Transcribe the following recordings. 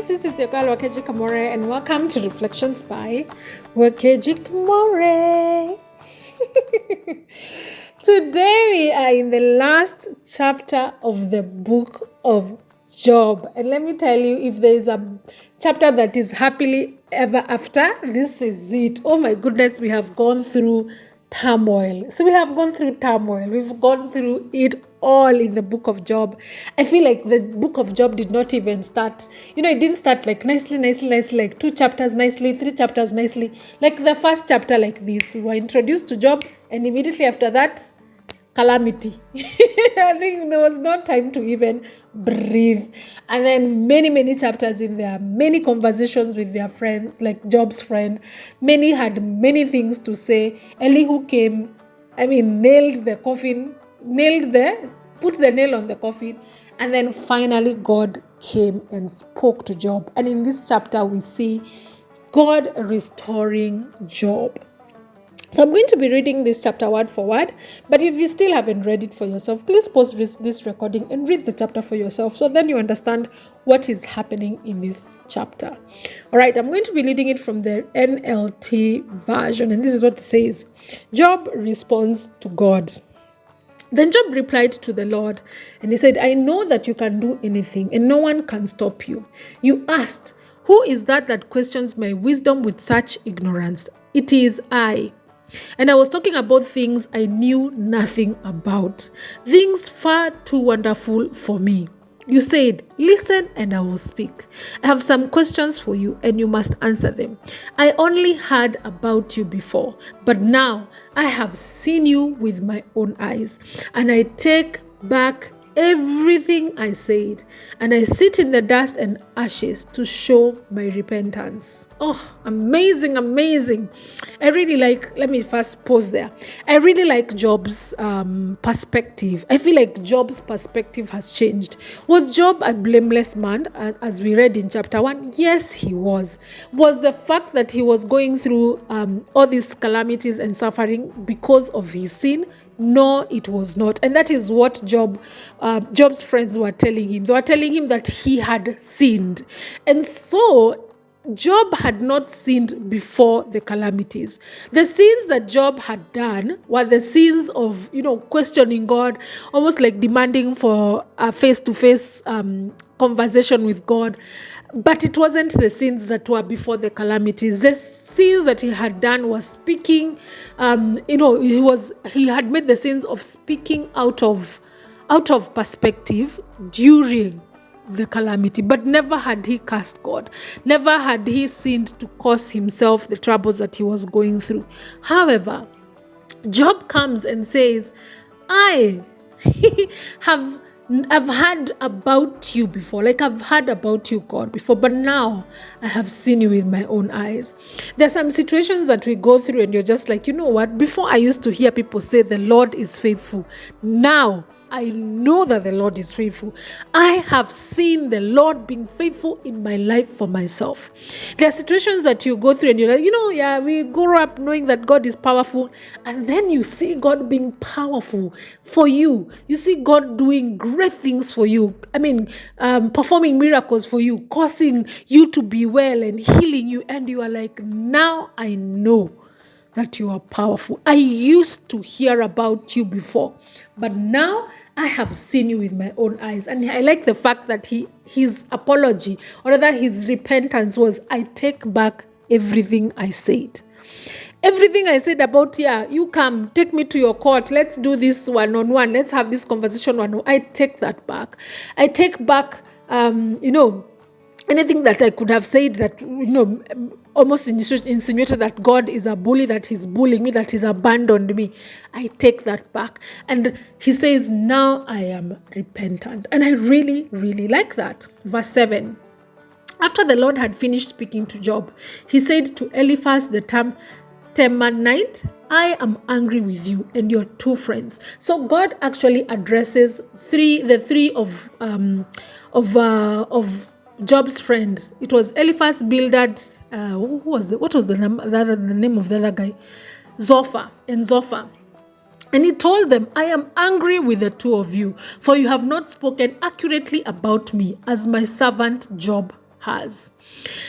this is your girl Wakeji Kamore, and welcome to Reflections by Wakeji Kamore. Today we are in the last chapter of the book of Job, and let me tell you, if there is a chapter that is happily ever after, this is it. Oh my goodness, we have gone through turmoil. So we have gone through turmoil. We've gone through it all in the book of Job. I feel like the book of Job did not even start, it didn't start like nicely, like 2 chapters nicely, 3 chapters nicely. Like the first chapter like this, we were introduced to Job, and immediately after that, calamity. I think there was no time to even breathe. And then many chapters in there, many conversations with their friends, like Job's friend. Many had many things to say. Elihu came, nailed the coffin, put the nail on the coffin. And then finally God came and spoke to Job. And in this chapter we see God restoring Job. So I'm going to be reading this chapter word for word, but if you still haven't read it for yourself, please pause this recording and read the chapter for yourself, so then you understand what is happening in this chapter. All right, I'm going to be reading it from the NLT version, and this is what it says. Job responds to God. Then Job replied to the Lord, and he said, I know that you can do anything, and no one can stop you. You asked, who is that questions my wisdom with such ignorance? It is I. And I was talking about things I knew nothing about, things far too wonderful for me. You said, listen and I will speak. I have some questions for you and you must answer them. I only heard about you before, but now I have seen you with my own eyes, and I take back everything I said, and I sit in the dust and ashes to show my repentance. Oh, amazing. I really let me first pause there. I really like Job's perspective. I feel like Job's perspective has changed. Was Job a blameless man, as we read in chapter 1? Yes, he was. Was the fact that he was going through all these calamities and suffering because of his sin? No, it was not. And that is what Job's friends were telling him. They were telling him that he had sinned. And so Job had not sinned before the calamities. The sins that Job had done were the sins of, questioning God, almost like demanding for a face-to-face conversation with God. But it wasn't the sins that were before the calamities. The sins that he had done was speaking, he had made the sins of speaking out of perspective during the calamity, but never had he cursed God. Never had he sinned to cause himself the troubles that he was going through. However, Job comes and says, I've heard about you before, like I've heard about you, God, before, but now I have seen you with my own eyes. There's some situations that we go through and you're just like, you know what? Before I used to hear people say the Lord is faithful. Now I know that the Lord is faithful. I have seen the Lord being faithful in my life for myself. There are situations that you go through and you're like, we grow up knowing that God is powerful, and then you see God being powerful for you. You see God doing great things for you. Performing miracles for you, causing you to be well and healing you, and you are like, now I know that you are powerful. I used to hear about you before, but now I have seen you with my own eyes. And I like the fact that his apology, or rather his repentance, was, I take back everything I said. Everything I said about, you come, take me to your court, let's do this one-on-one, let's have this conversation one-on-one. I take that back. I take back, anything that I could have said that, almost insinuated that God is a bully, that he's bullying me, that he's abandoned me. I take that back. And he says, now I am repentant. And I really like that. Verse 7. After the Lord had finished speaking to Job, he said to Eliphaz the Temanite, I am angry with you and your 2 friends. So God actually addresses the three of Job's friends. It was Eliphaz, Bildad, who was it? What was the name of the other guy? Zophar. And he told them, I am angry with the 2 of you, for you have not spoken accurately about me as my servant Job has.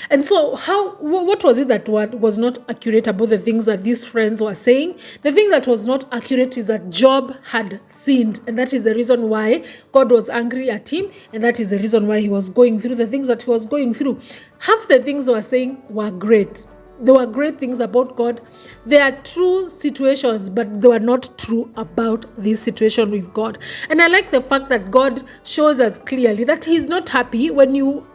And so what was it that was not accurate about the things that these friends were saying? The thing that was not accurate is that Job had sinned, and that is the reason why God was angry at him, and that is the reason why he was going through the things that he was going through. Half the things they were saying were great. There were great things about God. There are true situations, but they were not true about this situation with God. And I like the fact that God shows us clearly that he's not happy when you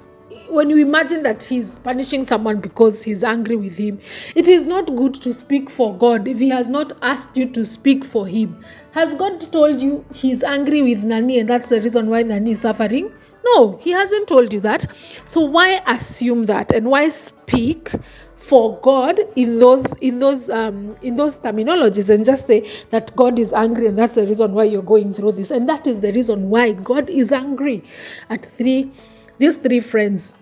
imagine that he's punishing someone because he's angry with him. It is not good to speak for God if he has not asked you to speak for him. Has God told you he's angry with Nani and that's the reason why Nani is suffering? No, he hasn't told you that. So why assume that, and why speak for God in those terminologies and just say that God is angry and that's the reason why you're going through this, and that is the reason why God is angry at these three friends.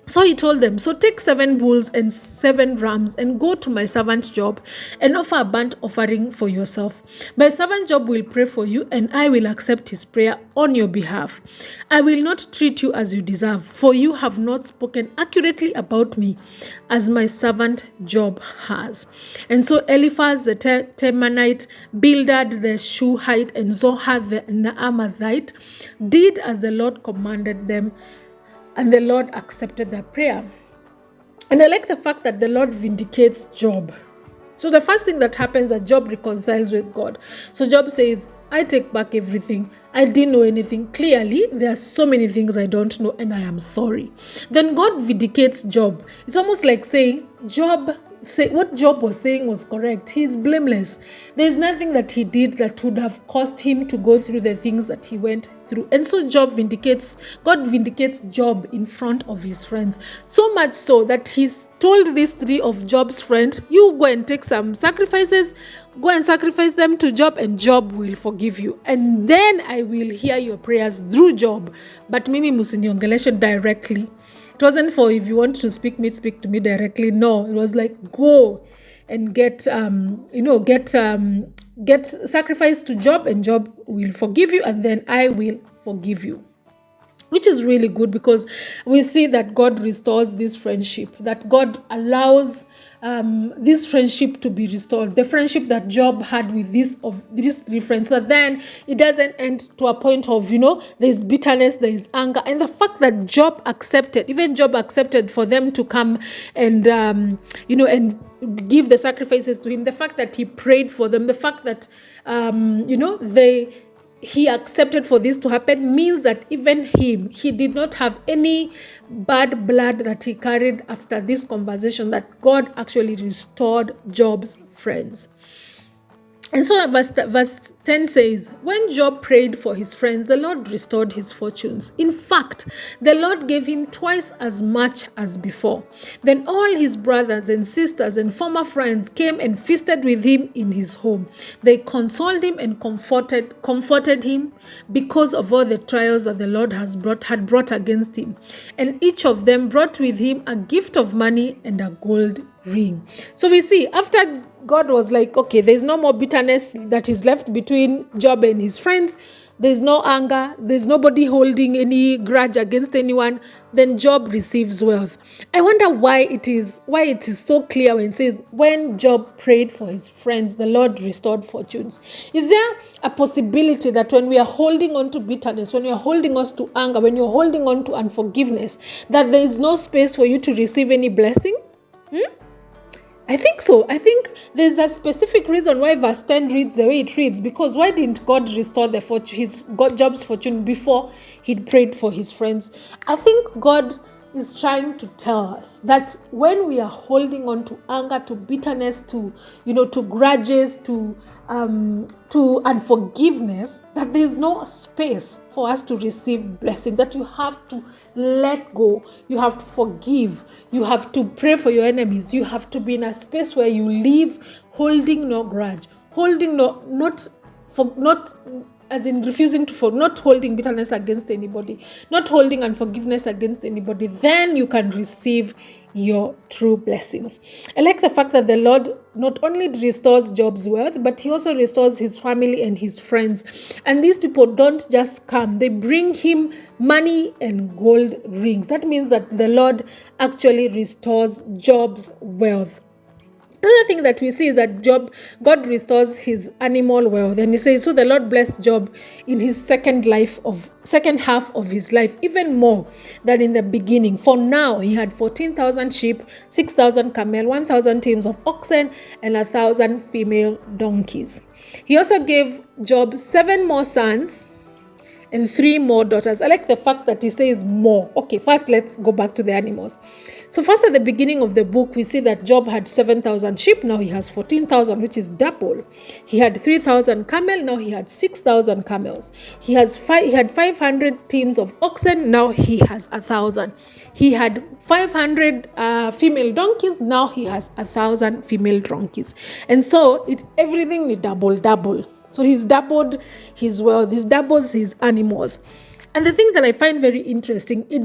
So he told them, so take 7 bulls and 7 rams and go to my servant Job and offer a burnt offering for yourself. My servant Job will pray for you and I will accept his prayer on your behalf. I will not treat you as you deserve, for you have not spoken accurately about me as my servant Job has. And so Eliphaz the Temanite, Bildad the Shuhite, and Zohar the Naamathite did as the Lord commanded them, and the Lord accepted their prayer. And I like the fact that the Lord vindicates Job. So the first thing that happens is Job reconciles with God. So Job says, I take back everything. I didn't know anything. Clearly, there are so many things I don't know and I am sorry. Then God vindicates Job. It's almost like saying, what Job was saying was correct. He is blameless. There's nothing that he did that would have caused him to go through the things that he went through. And so God vindicates Job in front of his friends. So much so that he's told these 3 of Job's friends, you go and take some sacrifices, go and sacrifice them to Job and Job will forgive you. And then I will hear your prayers through Job. But mimi musiniongeleshe directly. It wasn't for if you want to speak to me directly. No, it was like go and get sacrifice to Job and Job will forgive you and then I will forgive you. Which is really good because we see that God restores this friendship, that God allows this friendship to be restored. The friendship that Job had with these 3 friends. So then it doesn't end to a point of, there's bitterness, there's anger. And the fact that Job accepted for them to come and, and give the sacrifices to him. The fact that he prayed for them, the fact that, he accepted for this to happen means that even he did not have any bad blood that he carried after this conversation, that God actually restored Job's friends. And so verse 10 says, when Job prayed for his friends, the Lord restored his fortunes. In fact, the Lord gave him twice as much as before. Then all his brothers and sisters and former friends came and feasted with him in his home. They consoled him and comforted him because of all the trials that the Lord had brought against him. And each of them brought with him a gift of money and a gold ring. So we see after God was like, okay, there's no more bitterness that is left between Job and his friends. There's no anger. There's nobody holding any grudge against anyone. Then Job receives wealth. I wonder why it is so clear when it says, when Job prayed for his friends, the Lord restored fortunes. Is there a possibility that when we are holding on to bitterness, when we are holding on to anger, when you're holding on to unforgiveness, that there is no space for you to receive any blessing? I think so. I think there's a specific reason why verse 10 reads the way it reads, because why didn't God restore Job's fortune before he'd prayed for his friends? I think God is trying to tell us that when we are holding on to anger, to bitterness, to grudges, to unforgiveness, that there is no space for us to receive blessing, that you have to let go, you have to forgive, you have to pray for your enemies, you have to be in a space where you live holding no grudge, holding not as in refusing to forgive, not holding bitterness against anybody, not holding unforgiveness against anybody, then you can receive your true blessings. I like the fact that the Lord not only restores Job's wealth, but he also restores his family and his friends. And these people don't just come, they bring him money and gold rings. That means that the Lord actually restores Job's wealth. Another thing that we see is that God restores his animal wealth. And he says, so the Lord blessed Job in his second half of his life, even more than in the beginning. For now, he had 14,000 sheep, 6,000 camel, 1,000 teams of oxen, and 1,000 female donkeys. He also gave Job 7 more sons and 3 more daughters. I like the fact that he says more. Okay, first let's go back to the animals. So first, at the beginning of the book, we see that Job had 7,000 sheep. Now he has 14,000, which is double. He had 3,000 camel. Now he had 6,000 camels. He had 500 teams of oxen. Now he has 1,000. He had 500 female donkeys. Now he has 1,000 female donkeys. And so everything is double. So he's doubled his wealth. He doubles his animals. And the thing that I find very interesting, the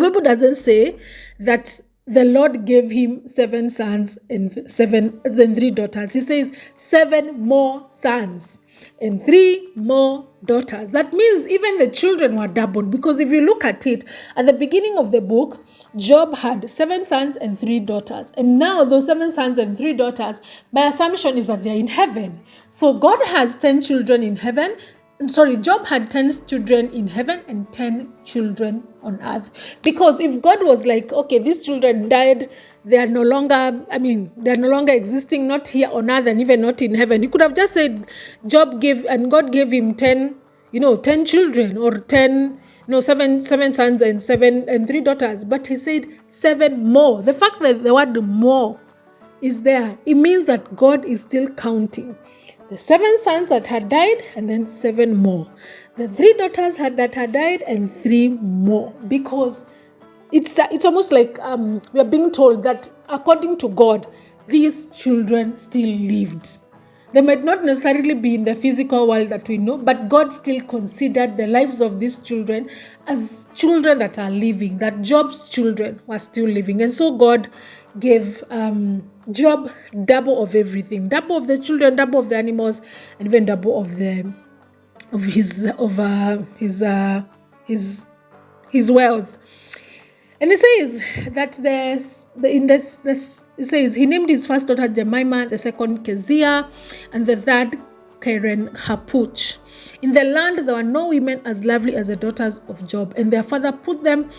Bible doesn't say that the Lord gave him 7 sons and 3 daughters. He says 7 more sons and 3 more daughters. That means even the children were doubled, because if you look at it, at the beginning of the book, Job had 7 sons and 3 daughters. And now those 7 sons and 3 daughters, my assumption is that they're in heaven. So God has 10 children in heaven. Job had 10 children in heaven and 10 children on earth. Because if God was like, okay, these children died, they are no longer existing, not here on earth and even not in heaven. He could have just said God gave him 10 children, or 7 sons and 3 daughters. But he said 7 more. The fact that the word more is there, it means that God is still counting. The 7 sons that had died, and then 7 more. The 3 daughters that had died, and 3 more. Because it's almost like we are being told that according to God, these children still lived. They might not necessarily be in the physical world that we know, but God still considered the lives of these children as children that are living, that Job's children were still living. And so God gave Job double of everything, double of the children, double of the animals, and even double of his wealth. And it says that it says he named his first daughter Jemima, the second Keziah, and the third Keren Hapuch. In the land there were no women as lovely as the daughters of Job, and their father put them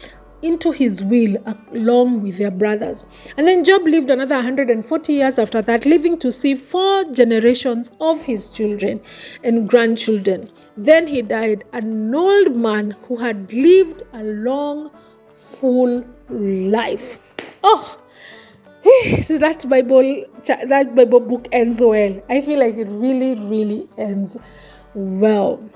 into his will along with their brothers. And then Job lived another 140 years after that, living to see 4 generations of his children and grandchildren. Then he died, an old man who had lived a long, full life. Oh, so that Bible book ends well. I feel like it really, really ends well.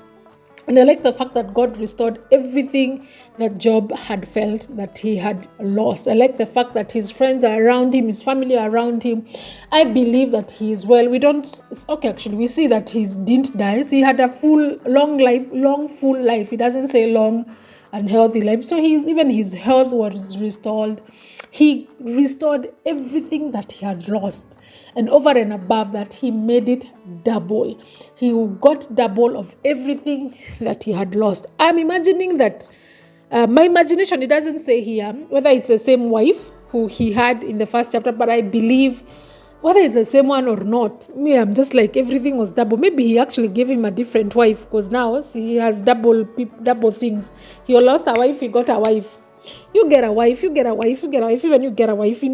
And I like the fact that God restored everything that Job had felt that he had lost. I like the fact that his friends are around him, his family are around him. I believe that he is well. We see that he didn't die. So he had a long, full life. It doesn't say long and healthy life. So his health was restored. He restored everything that he had lost. And over and above that, he made it double. He got double of everything that he had lost. I'm imagining that, my imagination, it doesn't say here whether it's the same wife who he had in the first chapter, but I believe whether it's the same one or not, I'm just like everything was double. Maybe he actually gave him a different wife, because now he has double things. He lost a wife, he got a wife. You get a wife, even you get a wife,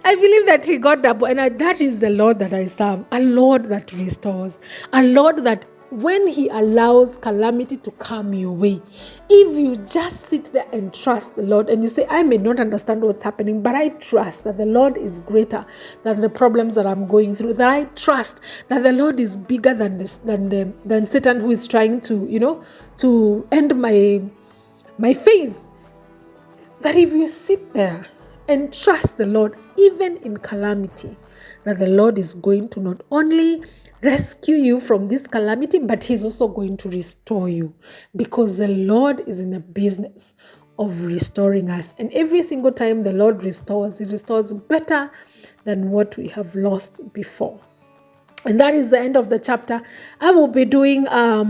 I believe that he got double, and that is the Lord that I serve, a Lord that restores, a Lord that when he allows calamity to come your way, if you just sit there and trust the Lord and you say, I may not understand what's happening, but I trust that the Lord is greater than the problems that I'm going through, that I trust that the Lord is bigger than Satan, who is trying to end my faith, that if you sit there and trust the Lord, even in calamity, that the Lord is going to not only rescue you from this calamity, but he's also going to restore you, because the Lord is in the business of restoring us. And every single time the Lord restores, he restores better than what we have lost before. And that is the end of the chapter. I will be doing, just an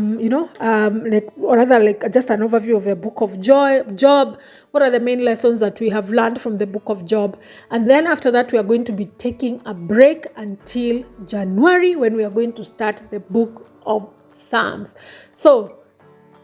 overview of the book of Job. What are the main lessons that we have learned from the book of Job? And then after that, we are going to be taking a break until January, when we are going to start the book of Psalms. So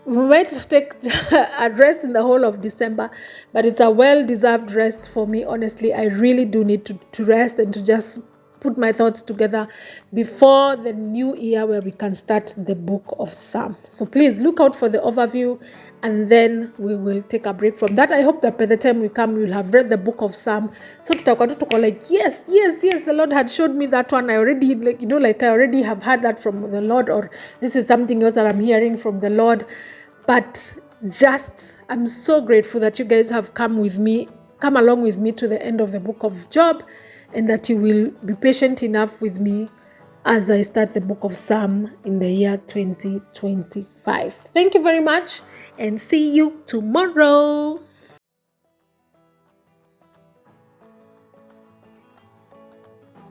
we might take a rest in the whole of December, but it's a well-deserved rest for me. Honestly, I really do need to rest and to just put my thoughts together before the new year, where we can start the book of Psalm. So please look out for the overview, and then we will take a break from that. I hope that by the time we come, we'll have read the book of Psalm. So tutakuwa tu tuko like, yes, the Lord had showed me that one. I already, I already have heard that from the Lord, or this is something else that I'm hearing from the Lord. But I'm so grateful that you guys have come along with me to the end of the book of Job, and that you will be patient enough with me as I start the book of Psalm in the year 2025. Thank you very much, and see you tomorrow.